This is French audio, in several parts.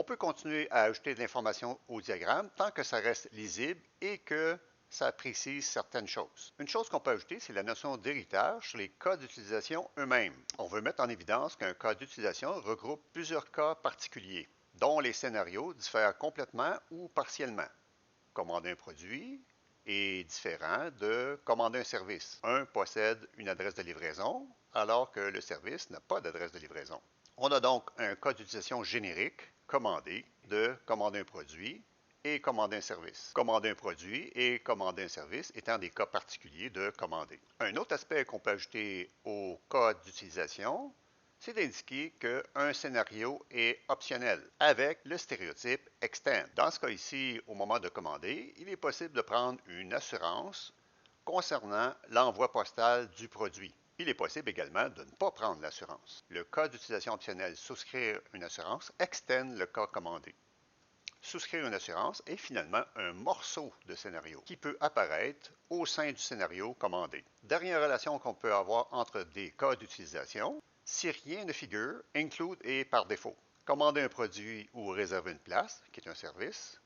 peut continuer à ajouter de l'information au diagramme tant que ça reste lisible et que ça précise certaines choses. Une chose qu'on peut ajouter, c'est la notion d'héritage sur les cas d'utilisation eux-mêmes. On veut mettre en évidence qu'un cas d'utilisation regroupe plusieurs cas particuliers, dont les scénarios diffèrent complètement ou partiellement. Commander un produit est différent de commander un service. Un possède une adresse de livraison, alors que le service n'a pas d'adresse de livraison. On a donc un cas d'utilisation générique, commander, de commander un produit et commander un service. Commander un produit et commander un service étant des cas particuliers de commander. Un autre aspect qu'on peut ajouter au cas d'utilisation, c'est d'indiquer qu'un scénario est optionnel avec le stéréotype extend. Dans ce cas ici, au moment de commander, il est possible de prendre une assurance concernant l'envoi postal du produit. Il est possible également de ne pas prendre l'assurance. Le cas d'utilisation optionnel souscrire une assurance extend le cas commandé. Souscrire une assurance est finalement un morceau de scénario qui peut apparaître au sein du scénario commandé. Dernière relation qu'on peut avoir entre des cas d'utilisation, si rien ne figure, include est par défaut. Commander un produit ou réserver une place, qui est un service,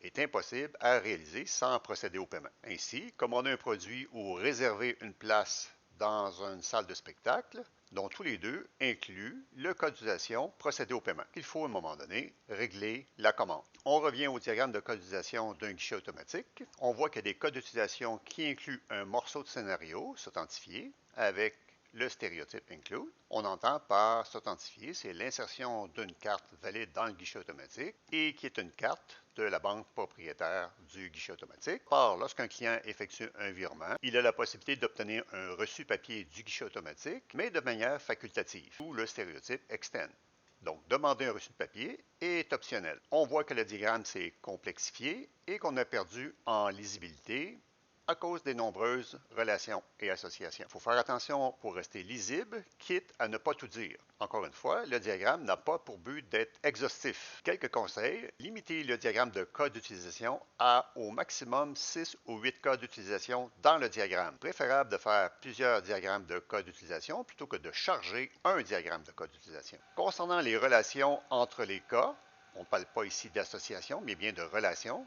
est impossible à réaliser sans procéder au paiement. Ainsi, commander un produit ou réserver une place dans une salle de spectacle, dont tous les deux incluent le cas d'utilisation procéder au paiement. Il faut à un moment donné régler la commande. On revient au diagramme de cas d'utilisation d'un guichet automatique. On voit qu'il y a des cas d'utilisation qui incluent un morceau de scénario s'authentifier avec le stéréotype include. On entend par s'authentifier, c'est l'insertion d'une carte valide dans le guichet automatique et qui est une carte de la banque propriétaire du guichet automatique. Or, lorsqu'un client effectue un virement, il a la possibilité d'obtenir un reçu papier du guichet automatique, mais de manière facultative, ou le stéréotype extend. Donc, demander un reçu de papier est optionnel. On voit que le diagramme s'est complexifié et qu'on a perdu en lisibilité à cause des nombreuses relations et associations. Il faut faire attention pour rester lisible, quitte à ne pas tout dire. Encore une fois, le diagramme n'a pas pour but d'être exhaustif. Quelques conseils, limitez le diagramme de cas d'utilisation à au maximum 6 ou 8 cas d'utilisation dans le diagramme. Préférable de faire plusieurs diagrammes de cas d'utilisation plutôt que de charger un diagramme de cas d'utilisation. Concernant les relations entre les cas, on ne parle pas ici d'association, mais bien de relations.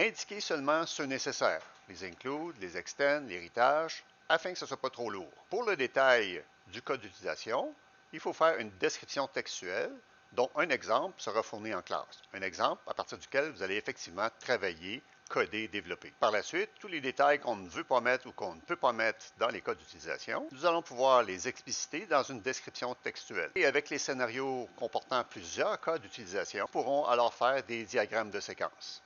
Indiquez seulement ceux nécessaires, les include, les extend, l'héritage, afin que ce ne soit pas trop lourd. Pour le détail du code d'utilisation, il faut faire une description textuelle dont un exemple sera fourni en classe. Un exemple à partir duquel vous allez effectivement travailler, coder, développer. Par la suite, tous les détails qu'on ne veut pas mettre ou qu'on ne peut pas mettre dans les codes d'utilisation, nous allons pouvoir les expliciter dans une description textuelle. Et avec les scénarios comportant plusieurs cas d'utilisation, nous pourrons alors faire des diagrammes de séquence.